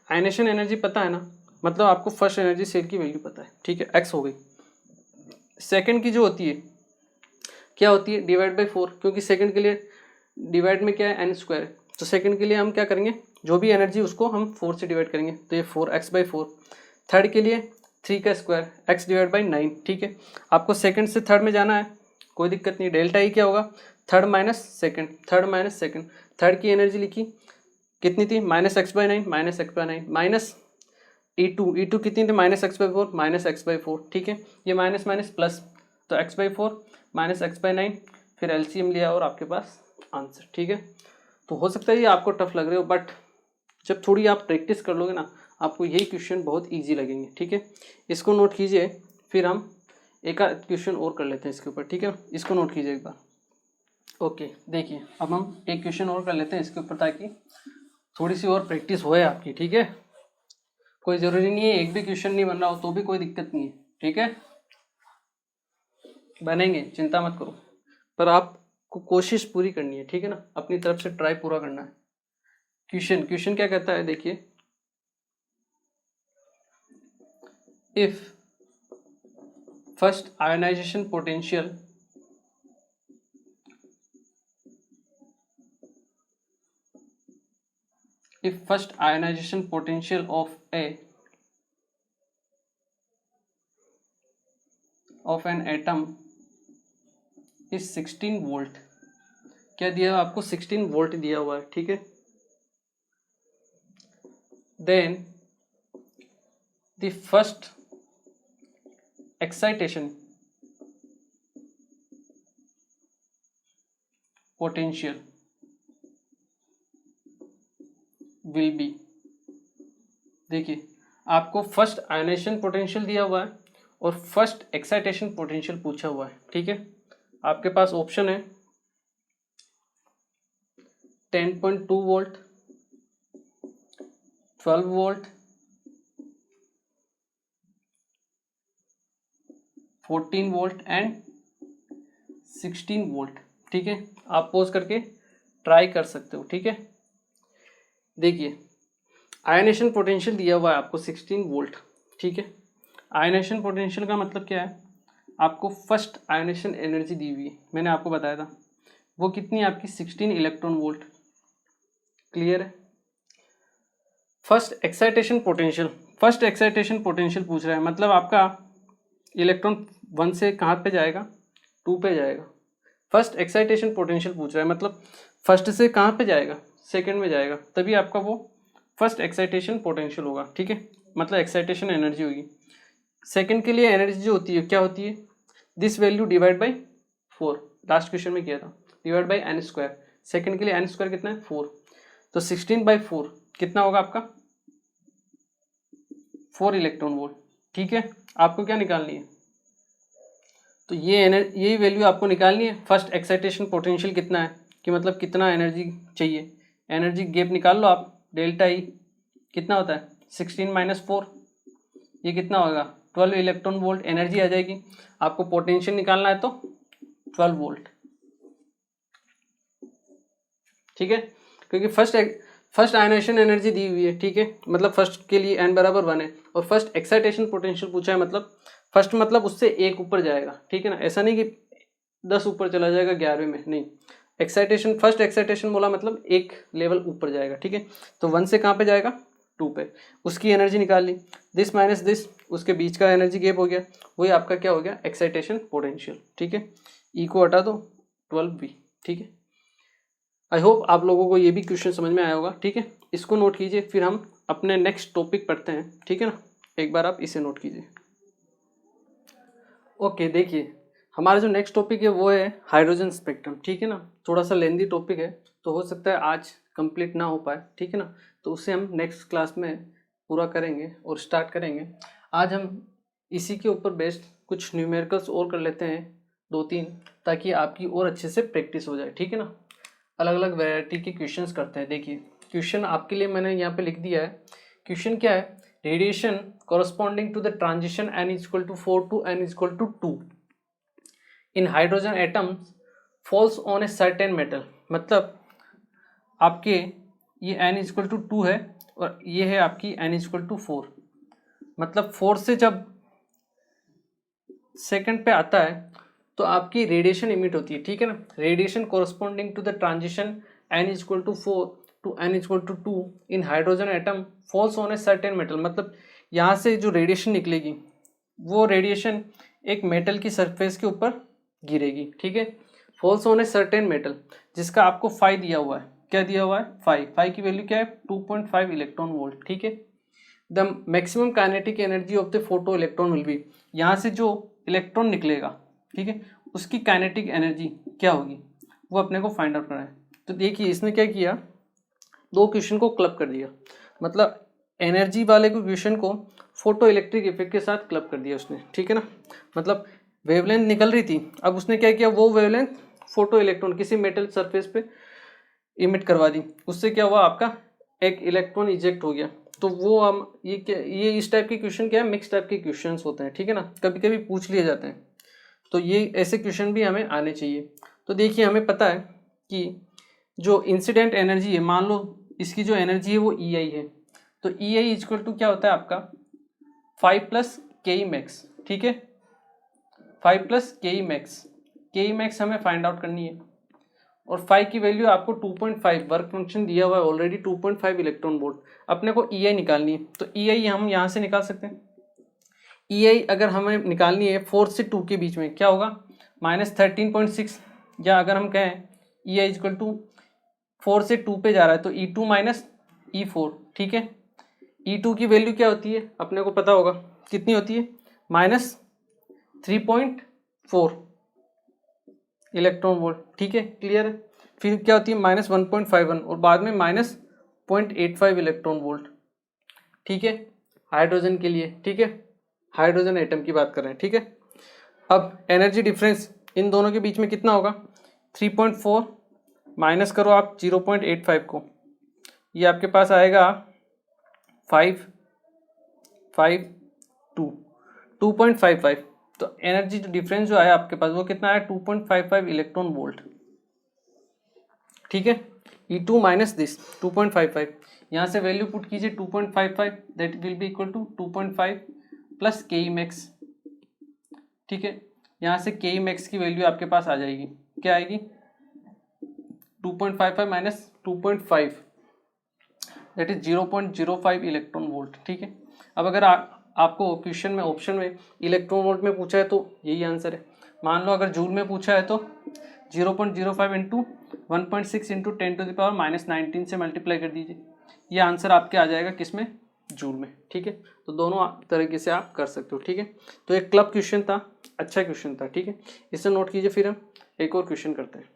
आयनेशन एनर्जी पता है ना, मतलब आपको फर्स्ट एनर्जी सेल की वैल्यू पता है, ठीक है, x हो गई। सेकंड की जो होती है क्या होती है, डिवाइड बाई 4, क्योंकि सेकंड के लिए डिवाइड में क्या है, n²। तो सेकंड के लिए हम क्या करेंगे, जो भी एनर्जी उसको हम 4 से डिवाइड करेंगे, तो ये 4x/4। थर्ड के लिए 3 का स्क्वायर, x/9, ठीक है। आपको सेकंड से थर्ड में जाना है, कोई दिक्कत नहीं। डेल्टा ई क्या होगा, थर्ड माइनस सेकंड। थर्ड की एनर्जी लिखी कितनी थी, -x/9 माइनस ई टू कितनी थी -x/4 -x/4, ठीक है, ये माइनस माइनस प्लस, तो x/4 -x/9, फिर एलसीएम लिया और आपके पास आंसर, ठीक है। तो हो सकता है ये आपको टफ लग रहे हो, बट जब थोड़ी आप प्रैक्टिस कर लोगे ना, आपको यही क्वेश्चन बहुत ईजी लगेंगे, ठीक है। इसको नोट कीजिए, फिर हम एक आध क्वेश्चन और कर लेते हैं इसके ऊपर, ठीक है। इसको नोट कीजिए एक बार। ओके, देखिए अब हम एक क्वेश्चन और कर लेते हैं इसके ऊपर, ताकि थोड़ी सी और प्रैक्टिस होए आपकी, ठीक है। कोई ज़रूरी नहीं है एक भी क्वेश्चन नहीं बन रहा हो तो भी कोई दिक्कत नहीं है, ठीक है, बनेंगे, चिंता मत करो, पर आपको कोशिश पूरी करनी है, ठीक है ना, अपनी तरफ से ट्राई पूरा करना है। क्वेश्चन क्या कहता है, देखिए, if first ionization potential of an atom is 16 volt, क्या दिया हुआ आपको, 16 वोल्ट दिया हुआ है, ठीक है। Then the first excitation potential will be, देखिए आपको फर्स्ट आयोनाइजेशन पोटेंशियल दिया हुआ है और फर्स्ट एक्साइटेशन पोटेंशियल पूछा हुआ है, ठीक है। आपके पास ऑप्शन है 10.2 volt, 12 volt, 14 volt and 16 volt, ठीक है। आप पोज करके ट्राई कर सकते हो, ठीक है। देखिए आयोनेशन पोटेंशियल दिया हुआ है आपको 16 वोल्ट, ठीक है। आयोनेशन पोटेंशियल का मतलब क्या है, आपको फर्स्ट आयोनेशन एनर्जी दी हुई है, मैंने आपको बताया था, वो कितनी है आपकी 16 इलेक्ट्रॉन वोल्ट, क्लियर है। फर्स्ट एक्साइटेशन पोटेंशियल पूछ रहा है, मतलब आपका इलेक्ट्रॉन 1 से कहाँ पे जाएगा, 2 पे जाएगा। फर्स्ट एक्साइटेशन पोटेंशियल पूछ रहा है, मतलब फर्स्ट से कहाँ पे जाएगा, सेकंड में जाएगा, तभी आपका वो फर्स्ट एक्साइटेशन पोटेंशियल होगा, ठीक है, मतलब एक्साइटेशन एनर्जी होगी। सेकंड के लिए एनर्जी जो होती है क्या होती है, this value divide by 4, last question में किया था, डिवाइड बाई n²। सेकंड के लिए n² कितना है 4, तो 16/4 कितना होगा आपका 4 इलेक्ट्रॉन वोल्ट, ठीक है। आपको क्या निकालनी है, तो यही वैल्यू आपको निकालनी है। फर्स्ट एक्साइटेशन पोटेंशियल कितना है, कि मतलब कितना एनर्जी चाहिए, एनर्जी गैप निकाल लो आप, डेल्टा ई कितना होता है 16 - 4, ये कितना होगा 12 इलेक्ट्रॉन वोल्ट एनर्जी आ जाएगी। आपको पोटेंशियल निकालना है तो 12 वोल्ट, ठीक है, क्योंकि फर्स्ट आयोनेशन एनर्जी दी हुई है, ठीक है, मतलब फर्स्ट के लिए n = 1 है, और फर्स्ट एक्साइटेशन पोटेंशियल पूछा है, मतलब फर्स्ट मतलब उससे एक ऊपर जाएगा, ठीक है ना, ऐसा नहीं कि 10 ऊपर चला जाएगा 11वें में, नहीं, एक्साइटेशन फर्स्ट एक्साइटेशन बोला मतलब एक लेवल ऊपर जाएगा, ठीक है। तो 1 से कहाँ पे जाएगा 2 पे, उसकी एनर्जी निकाल ली, दिस माइनस दिस, उसके बीच का एनर्जी गैप हो गया, वही आपका क्या हो गया एक्साइटेशन पोटेंशियल, ठीक है। ई को हटा दो 12V, ठीक है। आई होप आप लोगों को ये भी क्वेश्चन समझ में आया होगा, ठीक है। इसको नोट कीजिए, फिर हम अपने नेक्स्ट टॉपिक पढ़ते हैं, ठीक है ना, एक बार आप इसे नोट कीजिए। ओके, देखिए हमारा जो नेक्स्ट टॉपिक है वो है हाइड्रोजन स्पेक्ट्रम, ठीक है ना। थोड़ा सा लेंदी टॉपिक है, तो हो सकता है आज कंप्लीट ना हो पाए, ठीक है ना, तो उसे हम नेक्स्ट क्लास में पूरा करेंगे और स्टार्ट करेंगे। आज हम इसी के ऊपर बेस्ड कुछ न्यूमेरिकल्स और कर लेते हैं 2-3, ताकि आपकी और अच्छे से प्रैक्टिस हो जाए, ठीक है ना। अलग अलग वैरायटी के क्वेश्चंस करते हैं। देखिए क्वेश्चन आपके लिए मैंने यहाँ पे लिख दिया है। क्वेश्चन क्या है, radiation corresponding to the transition n = 4 to n = 2 in hydrogen atoms falls on a certain metal, मतलब आपके ये n = 2 है और ये है आपकी n = 4, मतलब 4 से जब सेकंड पे आता है तो आपकी रेडिएशन इमिट होती है, ठीक है ना। Radiation corresponding to the transition n = 4 to n = 2 in hydrogen atom falls on a certain metal, मतलब यहाँ से जो रेडिएशन निकलेगी वो रेडिएशन एक मेटल की सरफेस के ऊपर गिरेगी, ठीक है। Falls on a certain metal, जिसका आपको फाई दिया हुआ है, क्या दिया हुआ है फाई की वैल्यू क्या है 2.5 इलेक्ट्रॉन वोल्ट, ठीक है। The maximum kinetic energy of the photo electron will be, यहाँ से जो इलेक्ट्रॉन निकलेगा, ठीक है, उसकी काइनेटिक एनर्जी क्या होगी वो अपने को फाइंड आउट करना है। तो देखिए इसने क्या किया, दो क्वेश्चन को क्लब कर दिया, मतलब एनर्जी वाले को क्वेश्चन को फोटो इलेक्ट्रिक इफेक्ट के साथ क्लब कर दिया उसने, ठीक है ना। मतलब वेवलेंथ निकल रही थी, अब उसने क्या किया, वो वेवलेंथ फोटो इलेक्ट्रॉन किसी मेटल सरफेस पे इमिट करवा दी, उससे क्या हुआ, आपका एक इलेक्ट्रॉन इजेक्ट हो गया। तो वो हम ये इस टाइप के क्वेश्चन क्या है, मिक्स टाइप के क्वेश्चन होते हैं, ठीक है ना, कभी कभी पूछ लिए जाते हैं। तो ये ऐसे क्वेश्चन भी हमें आने चाहिए। तो देखिए हमें पता है कि जो इंसिडेंट एनर्जी है, मान लो इसकी जो एनर्जी है वो ई आई है, तो ई आई इक्वल टू क्या होता है आपका 5 प्लस के ई मैक्स, ठीक है, 5 प्लस के ई मैक्स हमें फाइंड आउट करनी है। और 5 की वैल्यू आपको 2.5 वर्क फंक्शन दिया हुआ है ऑलरेडी, 2.5 इलेक्ट्रॉन वोल्ट, अपने को ई आई निकालनी है। तो ई आई हम यहाँ से निकाल सकते हैं। ई आई अगर हमें निकालनी है 4 से 2 के बीच में, क्या होगा, -13.6, या अगर हम कहें ई आई इक्वल टू 4 से 2 पे जा रहा है तो E2 माइनस E4, ठीक है। E2 की वैल्यू क्या होती है अपने को पता होगा, कितनी होती है, -3.4 इलेक्ट्रॉन वोल्ट, ठीक है, क्लियर है। फिर क्या होती है -1.51 और बाद में -0.85 इलेक्ट्रॉन वोल्ट, ठीक है, हाइड्रोजन के लिए, ठीक है, हाइड्रोजन एटम की बात कर रहे हैं, ठीक है। अब एनर्जी डिफरेंस इन दोनों के बीच में कितना होगा, 3.4 माइनस करो आप 0.85 को, ये आपके पास आएगा 2.55। तो एनर्जी डिफरेंस जो आया आपके पास वो कितना आया, 2.55 इलेक्ट्रॉन वोल्ट, ठीक है। E2 माइनस दिस 2.55, यहाँ से वैल्यू पुट कीजिए 2.55, that will be equal to 2.5 plus K E max, ठीक है। यहाँ से के ई मैक्स की वैल्यू आपके पास आ जाएगी, क्या आएगी, 2.55 minus 2.5, that is 0.05 electron volt, ठीक है। अब अगर आपको क्वेश्चन में ऑप्शन में इलेक्ट्रॉन वोल्ट में पूछा है तो यही आंसर है। मान लो अगर जूल में पूछा है तो 0.05 इंटू 1.6 इंटू 10⁻⁻19 से मल्टीप्लाई कर दीजिए, ये आंसर आपके आ जाएगा किसमें, जूल में, ठीक है। तो दोनों तरीके से आप कर सकते हो, ठीक है। तो एक क्लब क्वेश्चन था, अच्छा क्वेश्चन था, ठीक है, इसे नोट कीजिए। फिर हम एक और क्वेश्चन करते हैं।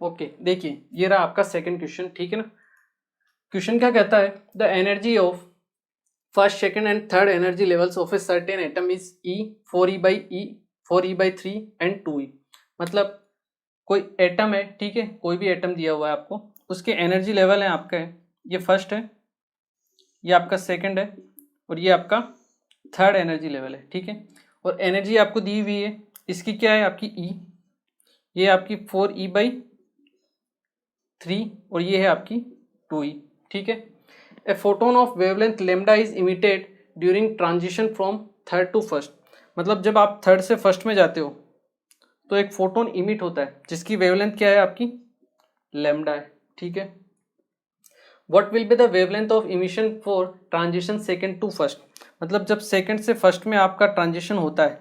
ओके, देखिए ये रहा आपका सेकंड क्वेश्चन, ठीक है ना। क्वेश्चन क्या कहता है, the energy of first second and third energy levels of a certain atom is E, 4E/3 and 2E। मतलब कोई एटम है, ठीक है, कोई भी एटम दिया हुआ है आपको, उसके एनर्जी लेवल है आपका है, ये फर्स्ट है, ये आपका सेकंड है, और ये आपका थर्ड एनर्जी लेवल है, ठीक है। और एनर्जी आपको दी हुई है, इसकी क्या है आपकी E, ये आपकी 4E/3 और ये है आपकी 2E, ठीक है। A photon of wavelength lambda is emitted during transition from third to first. मतलब जब आप थर्ड से फर्स्ट में जाते हो तो एक फोटोन इमिट होता है जिसकी वेवलेंथ क्या है आपकी, लेमडा है, ठीक है। What will be the wavelength of emission for transition second to first. मतलब जब सेकंड से फर्स्ट में आपका ट्रांजिशन होता है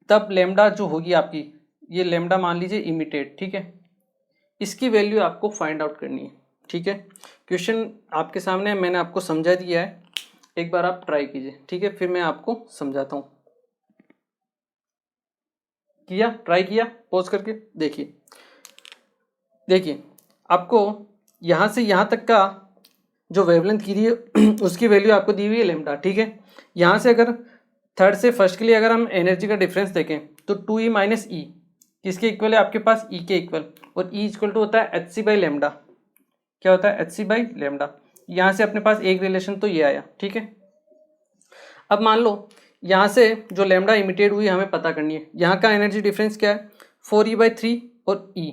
तब लेमडा जो होगी आपकी, ये लेमडा मान लीजिए इमिटेड, ठीक है, इसकी वैल्यू आपको फाइंड आउट करनी है, ठीक है। क्वेश्चन आपके सामने मैंने आपको समझा दिया है, एक बार आप ट्राई कीजिए, ठीक है, फिर मैं आपको समझाता हूँ। किया, ट्राई किया, पॉज करके देखिए। देखिए आपको यहाँ से यहाँ तक का जो वेवलेंथ की दी है उसकी वैल्यू आपको दी हुई है लेमडा, ठीक है। यहाँ से अगर थर्ड से फर्स्ट के लिए अगर हम एनर्जी का डिफरेंस देखें तो 2E माइनस ई किसके इक्वल है आपके पास, E के इक्वल, और E इक्वल टू होता है hc/λ। क्या होता है, hc/λ। यहाँ से अपने पास एक रिलेशन तो ये आया, ठीक है। अब मान लो यहाँ से जो लेमडा इमिटेड हुई हमें पता करनी है, यहाँ का एनर्जी डिफरेंस क्या है, 4E/3 और E,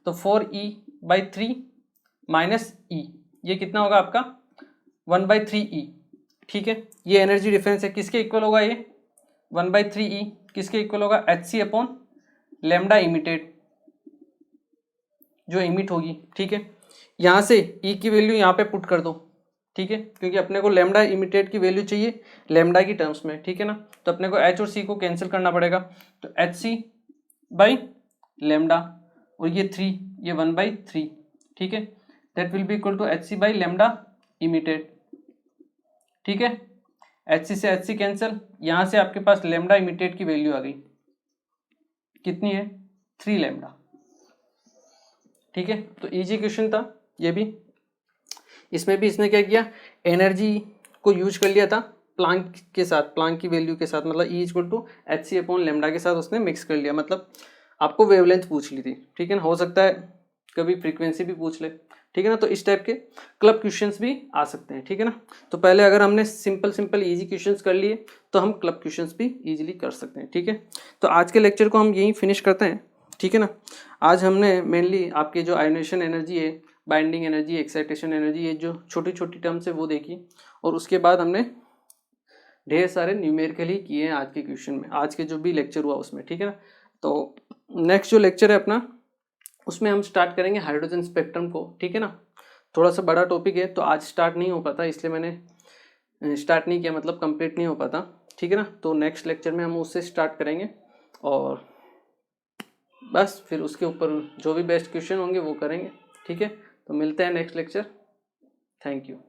तो 4E/3 माइनस E, ये कितना होगा आपका 1/3E, ठीक है। ये एनर्जी डिफरेंस है, किसके इक्वल होगा ये 1/3E, किसके इक्वल होगा hc/λ इमिटेड जो इमिट होगी, ठीक है। यहाँ से E की वैल्यू यहाँ पे पुट कर दो, ठीक है, क्योंकि अपने को लेमडा इमिटेड की वैल्यू चाहिए लेमडा की टर्म्स में, ठीक है ना। तो अपने को H और C को कैंसिल करना पड़ेगा, तो hc/λ और ये 3, ये 1/3, ठीक है, that will be equal to hc/λ emitted, ठीक है, HC से HC कैंसिल, यहाँ से आपके पास लेमडा इमीडिएट की वैल्यू आ गई, कितनी है 3 लैम्डा। ठीक है, तो इजी क्वेश्चन था ये भी। इसमें भी इसने क्या किया, एनर्जी को यूज कर लिया था प्लांक के साथ, प्लांक की वैल्यू के साथ, मतलब E equal to HC upon lambda के साथ उसने मिक्स कर लिया, मतलब आपको वेवलेंथ पूछ ली थी। ठीक है ना, हो सकता है कभी फ्रीक्वेंसी भी पूछ ले। ठीक है ना, तो इस टाइप के क्लब क्वेश्चंस भी आ सकते हैं। ठीक है ना, तो पहले अगर हमने सिंपल इजी क्वेश्चंस कर लिए तो हम क्लब क्वेश्चंस भी इजीली कर सकते हैं। ठीक है, तो आज के लेक्चर को हम यहीं फिनिश करते हैं। ठीक है ना, आज हमने मेनली आपके जो आयोनेशन एनर्जी है, बाइंडिंग एनर्जी, एक्साइटेशन एनर्जी, ये जो छोटी छोटी टर्म्स है वो देखी, और उसके बाद हमने ढेर सारे न्यूमेरिकल ही किए हैं आज के क्वेश्चन में, आज के जो भी लेक्चर हुआ उसमें। ठीक है ना, तो नेक्स्ट जो लेक्चर है अपना, उसमें हम स्टार्ट करेंगे हाइड्रोजन स्पेक्ट्रम को। ठीक है ना, थोड़ा सा बड़ा टॉपिक है तो आज स्टार्ट नहीं हो पाता, इसलिए मैंने स्टार्ट नहीं किया, मतलब कंप्लीट नहीं हो पाता। ठीक है ना, तो नेक्स्ट लेक्चर में हम उससे स्टार्ट करेंगे, और बस फिर उसके ऊपर जो भी बेस्ट क्वेश्चन होंगे वो करेंगे। ठीक है, तो मिलते हैं नेक्स्ट लेक्चर। Thank you.